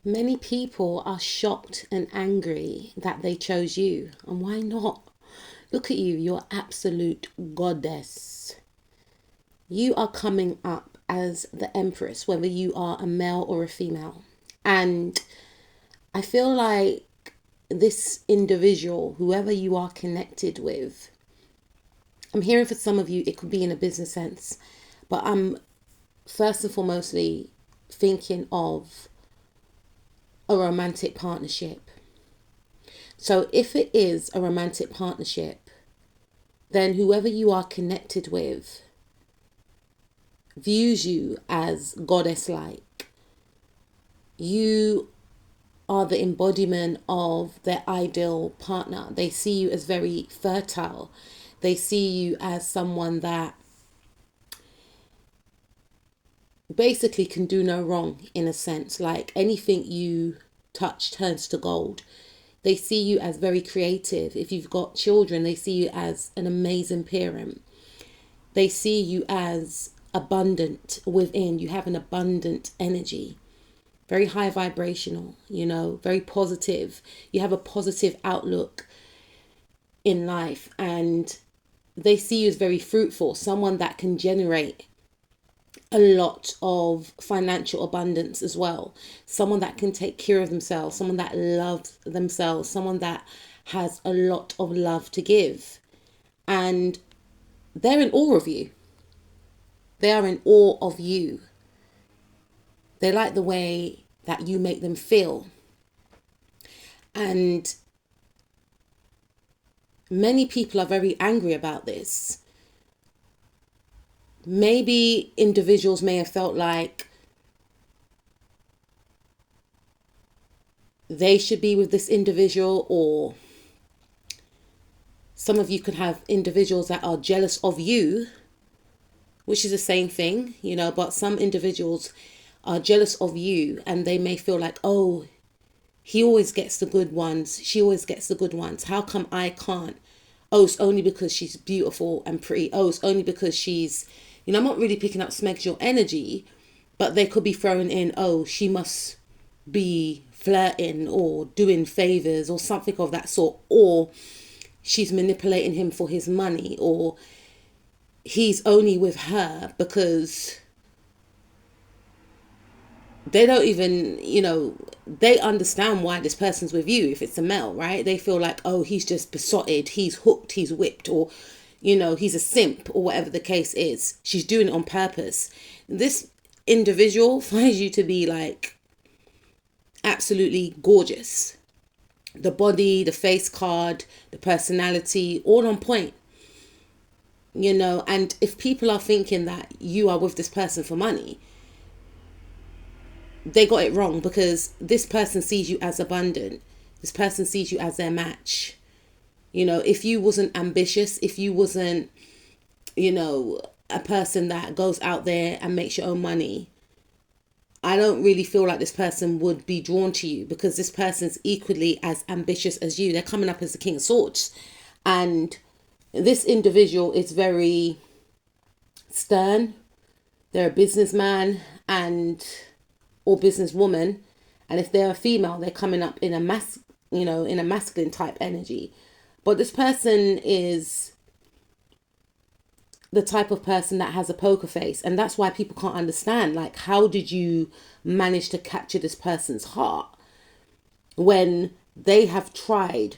Many people are shocked and angry that they chose you. And why not? Look at you, you're absolute goddess. You are coming up as the empress, whether you are a male or a female. And I feel like this individual, whoever you are connected with, I'm hearing for some of you, it could be in a business sense, but I'm first and foremostly thinking of a romantic partnership. So if it is a romantic partnership, then whoever you are connected with views you as goddess-like. You are the embodiment of their ideal partner. They see you as very fertile. They see you as someone that basically can do no wrong, in a sense. Like anything you touch turns to gold. They see you as very creative. If you've got children, they see you as an amazing parent. They see you as abundant within. You have an abundant energy. Very high vibrational, very positive. You have a positive outlook in life, and they see you as very fruitful, someone that can generate a lot of financial abundance as well, someone that can take care of themselves, someone that loves themselves, someone that has a lot of love to give. And they're in awe of you. They are in awe of you. They like the way that you make them feel. And many people are very angry about this. Maybe individuals may have felt like they should be with this individual, or some of you could have individuals that are jealous of you, which is the same thing, but some individuals are jealous of you and they may feel like, oh, he always gets the good ones. She always gets the good ones. How come I can't? Oh, it's only because she's beautiful and pretty. Oh, it's only because she's, I'm not really picking up Smegs your energy, but they could be throwing in, oh, she must be flirting or doing favors or something of that sort. Or she's manipulating him for his money, or he's only with her because they don't even, they understand why this person's with you. If it's a male, right? They feel like, oh, he's just besotted, he's hooked, he's whipped, or, he's a simp, or whatever the case is. She's doing it on purpose. This individual finds you to be like absolutely gorgeous. The body, the face card, the personality, all on point. And if people are thinking that you are with this person for money, they got it wrong, because this person sees you as abundant. This person sees you as their match. If you wasn't ambitious, if you wasn't, a person that goes out there and makes your own money, I don't really feel like this person would be drawn to you, because this person's equally as ambitious as you. They're coming up as the King of Swords. And this individual is very stern. They're a businessman or businesswoman, and if they're a female, they're coming up in a masculine type energy. But this person is the type of person that has a poker face, and that's why people can't understand, like, how did you manage to capture this person's heart when they have tried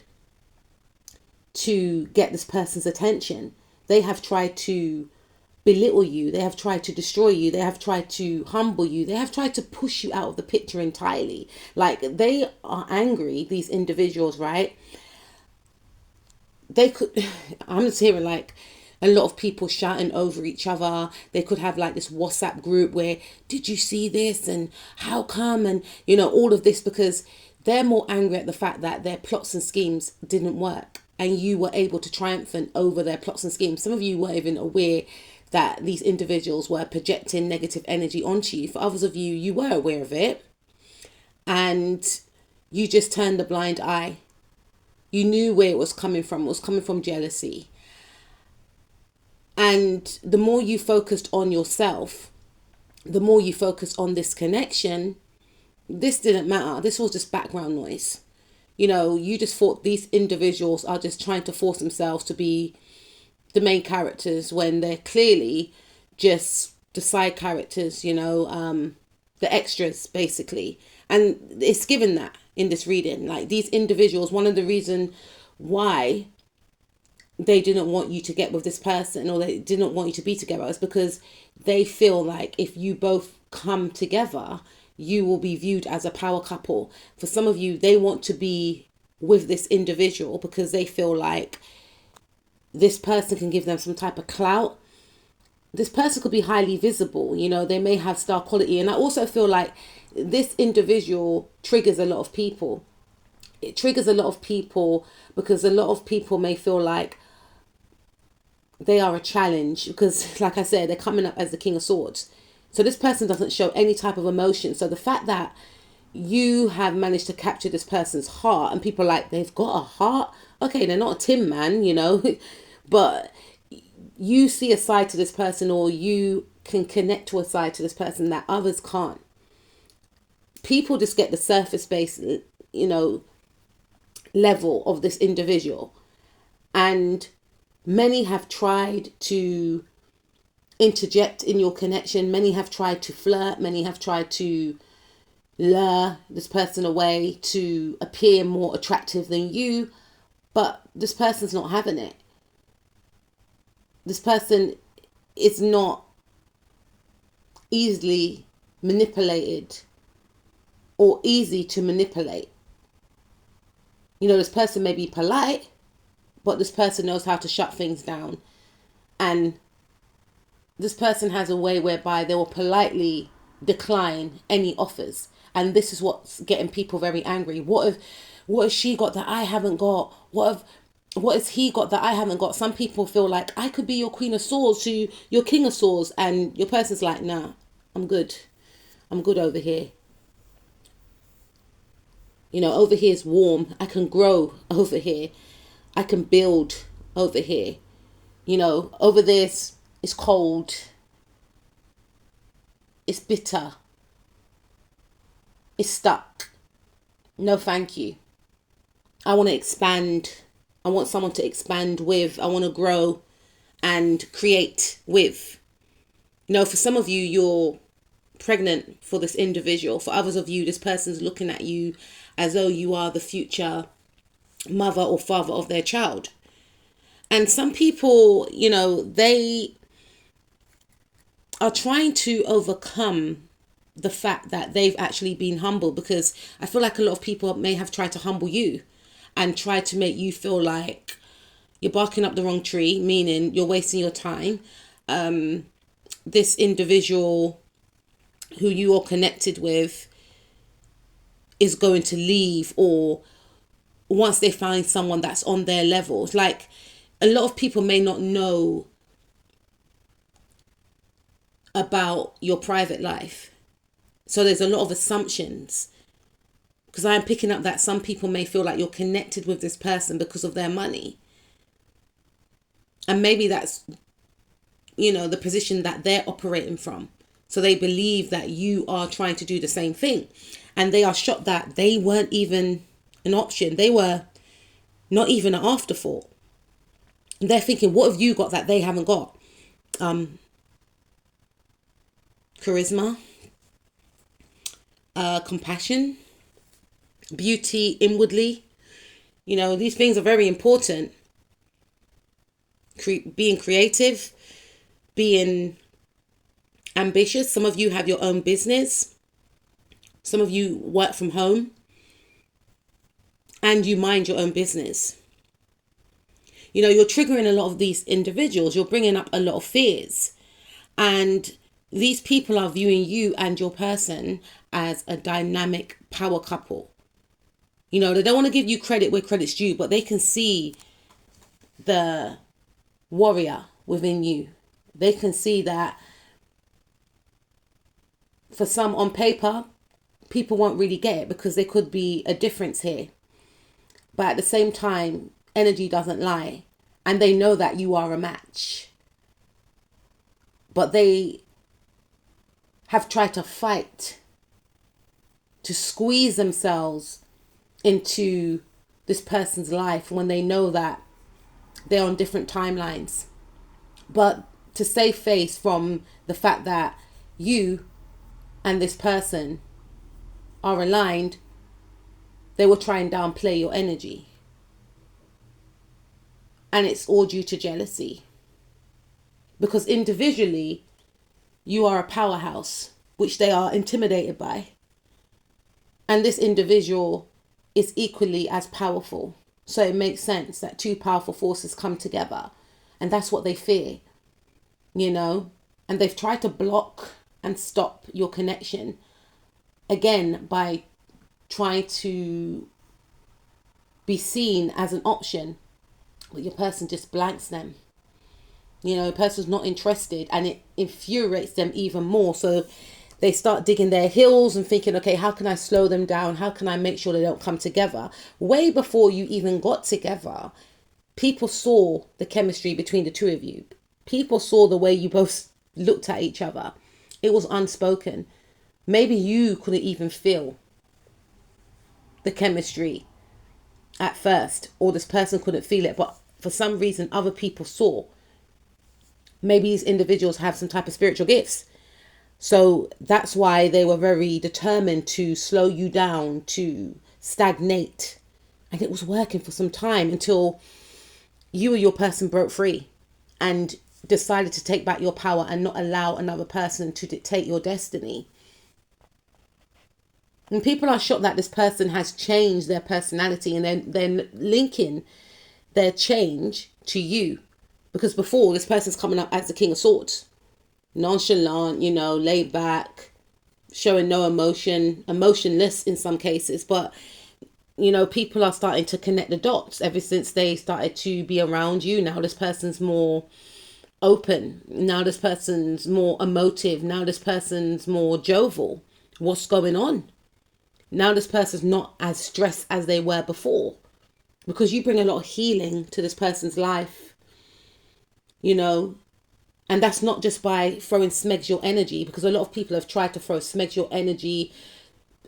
to get this person's attention? They have tried to belittle you. They have tried to destroy you. They have tried to humble you. They have tried to push you out of the picture entirely. Like, they are angry, these individuals, right? They could, I'm just hearing like a lot of people shouting over each other. They could have like this WhatsApp group where, did you see this? And how come? And, all of this, because they're more angry at the fact that their plots and schemes didn't work, and you were able to triumph over their plots and schemes. Some of you weren't even aware that these individuals were projecting negative energy onto you. For others of you, you were aware of it, and you just turned a blind eye. You knew where it was coming from. It was coming from jealousy. And the more you focused on yourself, the more you focused on this connection, this didn't matter. This was just background noise. You just thought these individuals are just trying to force themselves to be the main characters when they're clearly just the side characters, the extras basically. And it's given that in this reading, like these individuals, one of the reason why they didn't want you to get with this person, or they didn't want you to be together, is because they feel like if you both come together, you will be viewed as a power couple. For some of you, they want to be with this individual because they feel like this person can give them some type of clout. This person could be highly visible, they may have star quality. And I also feel like this individual triggers a lot of people. It triggers a lot of people because a lot of people may feel like they are a challenge because, like I said, they're coming up as the King of Swords. So this person doesn't show any type of emotion. So the fact that you have managed to capture this person's heart, and people are like, they've got a heart. Okay, they're not a Tin Man, but you see a side to this person, or you can connect to a side to this person that others can't. People just get the surface base, level of this individual. And many have tried to interject in your connection. Many have tried to flirt. Many have tried to lure this person away to appear more attractive than you. But this person's not having it. This person is not easily manipulated or easy to manipulate. This person may be polite, but this person knows how to shut things down. And this person has a way whereby they will politely decline any offers. And this is what's getting people very angry. What has she got that I haven't got? What has he got that I haven't got? Some people feel like I could be your Queen of Swords to your King of Swords, and your person's like, nah, I'm good. I'm good over here. Over here is warm. I can grow over here. I can build over here. Over this is cold. It's bitter. It's stuck. No, thank you. I want to expand. I want someone to expand with. I want to grow and create with. For some of you, you're pregnant for this individual. For others of you, this person's looking at you as though you are the future mother or father of their child. And some people, they are trying to overcome the fact that they've actually been humbled, because I feel like a lot of people may have tried to humble you and try to make you feel like you're barking up the wrong tree, meaning you're wasting your time. This individual who you are connected with is going to leave, or once they find someone that's on their level. Like, a lot of people may not know about your private life. So there's a lot of assumptions, because I'm picking up that some people may feel like you're connected with this person because of their money. And maybe that's, the position that they're operating from. So they believe that you are trying to do the same thing. And they are shocked that they weren't even an option. They were not even an afterthought. And they're thinking, what have you got that they haven't got? Charisma, compassion, beauty inwardly. These things are very important. Being creative, being ambitious. Some of you have your own business. Some of you work from home and you mind your own business. You're triggering a lot of these individuals. You're bringing up a lot of fears. And these people are viewing you and your person as a dynamic power couple. They don't want to give you credit where credit's due, but they can see the warrior within you. They can see that for some, on paper, people won't really get it because there could be a difference here. But at the same time, energy doesn't lie. And they know that you are a match. But they have tried to fight to squeeze themselves into this person's life when they know that they're on different timelines. But to save face from the fact that you and this person are aligned, they will try and downplay your energy. And it's all due to jealousy. Because individually, you are a powerhouse, which they are intimidated by. And this individual is equally as powerful. So it makes sense that two powerful forces come together. And that's what they fear, And they've tried to block and stop your connection, again, by trying to be seen as an option. But your person just blanks them. A person's not interested, and it infuriates them even more. So they start digging their heels and thinking, okay, how can I slow them down? How can I make sure they don't come together? Way before you even got together, people saw the chemistry between the two of you. People saw the way you both looked at each other. It was unspoken. Maybe you couldn't even feel the chemistry at first, or this person couldn't feel it, but for some reason other people saw. Maybe these individuals have some type of spiritual gifts. So that's why they were very determined to slow you down, to stagnate. And it was working for some time until you or your person broke free and decided to take back your power and not allow another person to dictate your destiny. And people are shocked that this person has changed their personality, and they're linking their change to you. Because before, this person's coming up as the King of Swords. Nonchalant, laid back, showing no emotion, emotionless in some cases. But, people are starting to connect the dots ever since they started to be around you. Now this person's more open. Now this person's more emotive. Now this person's more jovial. What's going on? Now this person's not as stressed as they were before. Because you bring a lot of healing to this person's life. And that's not just by throwing smegs your energy, because a lot of people have tried to throw smegs your energy.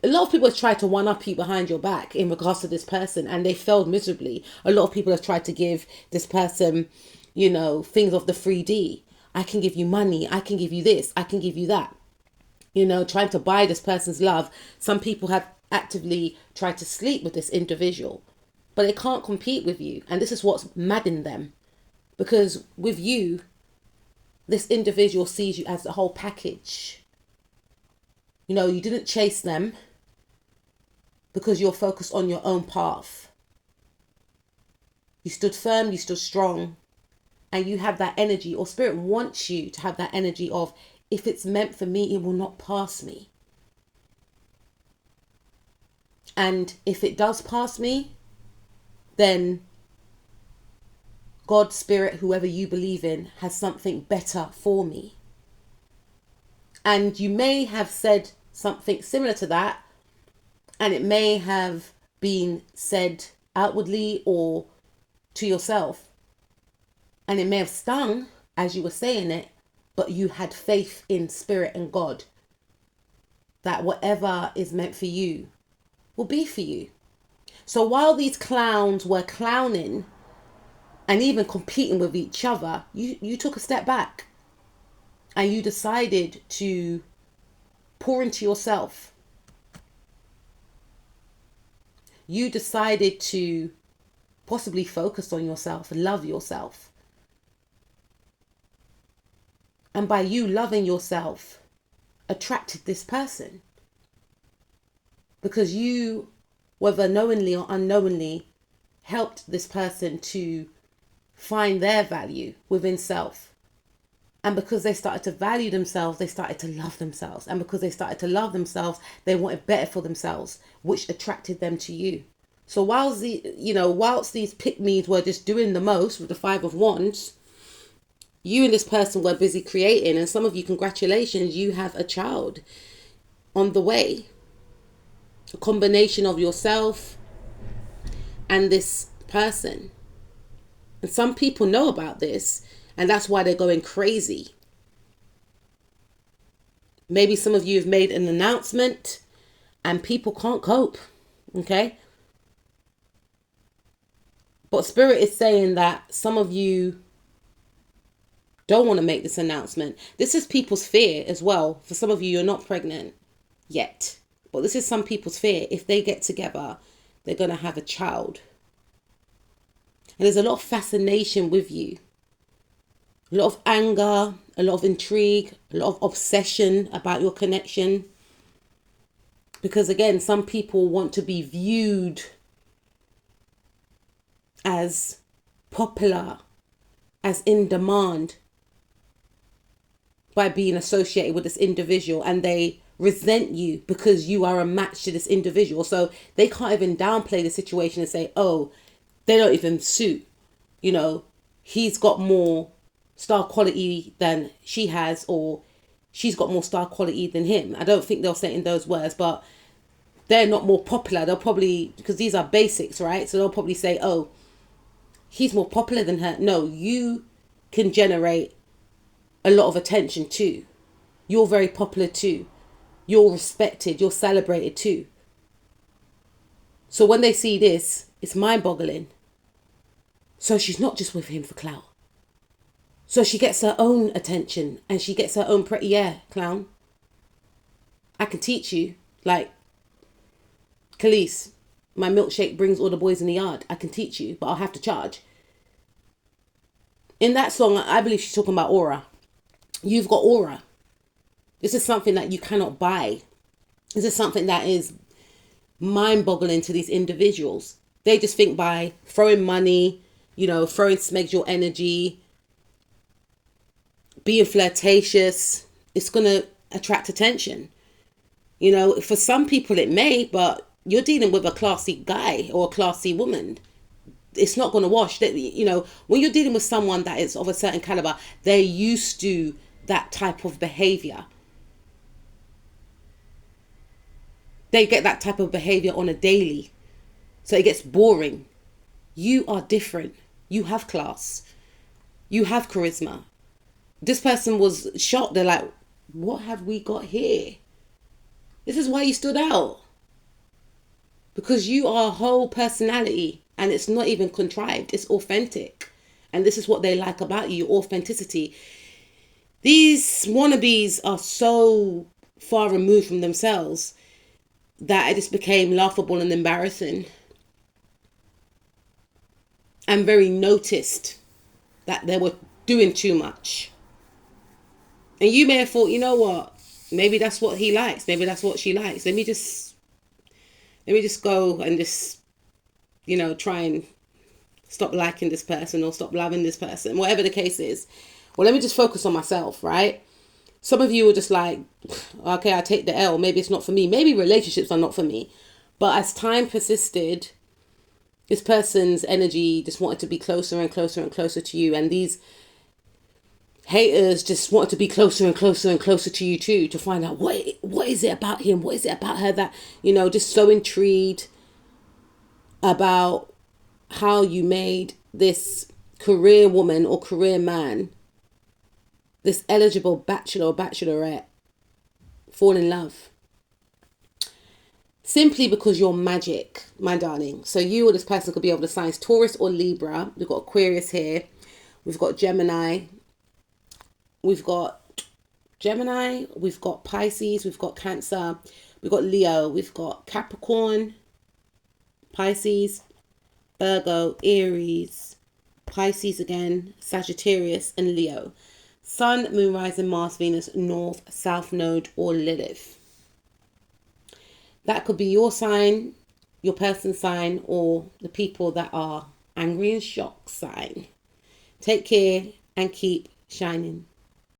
A lot of people have tried to one-up you behind your back in regards to this person, and they failed miserably. A lot of people have tried to give this person, things of the 3D. I can give you money. I can give you this. I can give you that. Trying to buy this person's love. Some people have actively tried to sleep with this individual, but they can't compete with you. And this is what's maddened them. Because with you, this individual sees you as the whole package. You didn't chase them because you're focused on your own path. You stood firm, you stood strong, and you have that energy, or spirit wants you to have that energy of, if it's meant for me, it will not pass me. And if it does pass me, then God, spirit, whoever you believe in, has something better for me. And you may have said something similar to that, and it may have been said outwardly or to yourself, and it may have stung as you were saying it, but you had faith in spirit and God that whatever is meant for you will be for you. So while these clowns were clowning and even competing with each other, you took a step back and you decided to pour into yourself. You decided to possibly focus on yourself and love yourself. And by you loving yourself, attracted this person. Because you, whether knowingly or unknowingly, helped this person to find their value within self. And because they started to value themselves, they started to love themselves. And because they started to love themselves, they wanted better for themselves, which attracted them to you. So whilst these pick-me's were just doing the most with the Five of Wands, you and this person were busy creating. And some of you, congratulations, you have a child on the way. A combination of yourself and this person. And some people know about this, and that's why they're going crazy. Maybe some of you have made an announcement and people can't cope. Okay. But Spirit is saying that some of you don't want to make this announcement. This is people's fear as well. For some of you, you're not pregnant yet. But this is some people's fear. If they get together, they're going to have a child. And there's a lot of fascination with you. A lot of anger, a lot of intrigue, a lot of obsession about your connection. Because again, some people want to be viewed as popular, as in demand by being associated with this individual, and they resent you because you are a match to this individual. So they can't even downplay the situation and say, oh, they don't even suit. You know, he's got more star quality than she has, or she's got more star quality than him. I don't think they'll say it in those words, but they're not more popular. They'll probably, because these are basics, right? So they'll probably say, oh, he's more popular than her. No, you can generate a lot of attention too. You're very popular too. You're respected. You're celebrated too. So when they see this, it's mind-boggling. So she's not just with him for clout. So she gets her own attention and she gets her own yeah, clown. I can teach you. Like, Khalees, my milkshake brings all the boys in the yard. I can teach you, but I'll have to charge. In that song, I believe she's talking about aura. You've got aura. This is something that you cannot buy. This is something that is mind-boggling to these individuals. They just think by throwing money, you know, throwing smegs your energy, being flirtatious, it's going to attract attention. You know, for some people it may, but you're dealing with a classy guy or a classy woman. It's not going to wash. You know, when you're dealing with someone that is of a certain caliber, they're used to that type of behavior. They get that type of behavior on a daily. So it gets boring. You are different. You have class. You have charisma. This person was shocked. They're like, what have we got here? This is why you stood out. Because you are a whole personality. And it's not even contrived. It's authentic. And this is what they like about you, your authenticity. These wannabes are so far removed from themselves that it just became laughable and embarrassing. And very noticed that they were doing too much. And you may have thought, you know what? Maybe that's what he likes. Maybe that's what she likes. Let me just go and just, you know, try and stop liking this person or stop loving this person, whatever the case is. Well, let me just focus on myself, right? Some of you are just like, okay, I take the L. Maybe it's not for me. Maybe relationships are not for me. But as time persisted, this person's energy just wanted to be closer and closer and closer to you. And these haters just wanted to be closer and closer and closer to you too, to find out what is it about him? What is it about her that, you know, just so intrigued about how you made this career woman or career man, this eligible bachelor or bachelorette, fall in love. Simply because you're magic, my darling. So you or this person could be of the signs Taurus or Libra. We've got Aquarius here. We've got Gemini. We've got Pisces. We've got Cancer. We've got Leo. We've got Capricorn, Pisces, Virgo, Aries, Pisces again, Sagittarius, and Leo. Sun, Moon, Rising, Mars, Venus, North, South Node, or Lilith. That could be your sign, your person's sign, or the people that are angry and shocked sign. Take care and keep shining.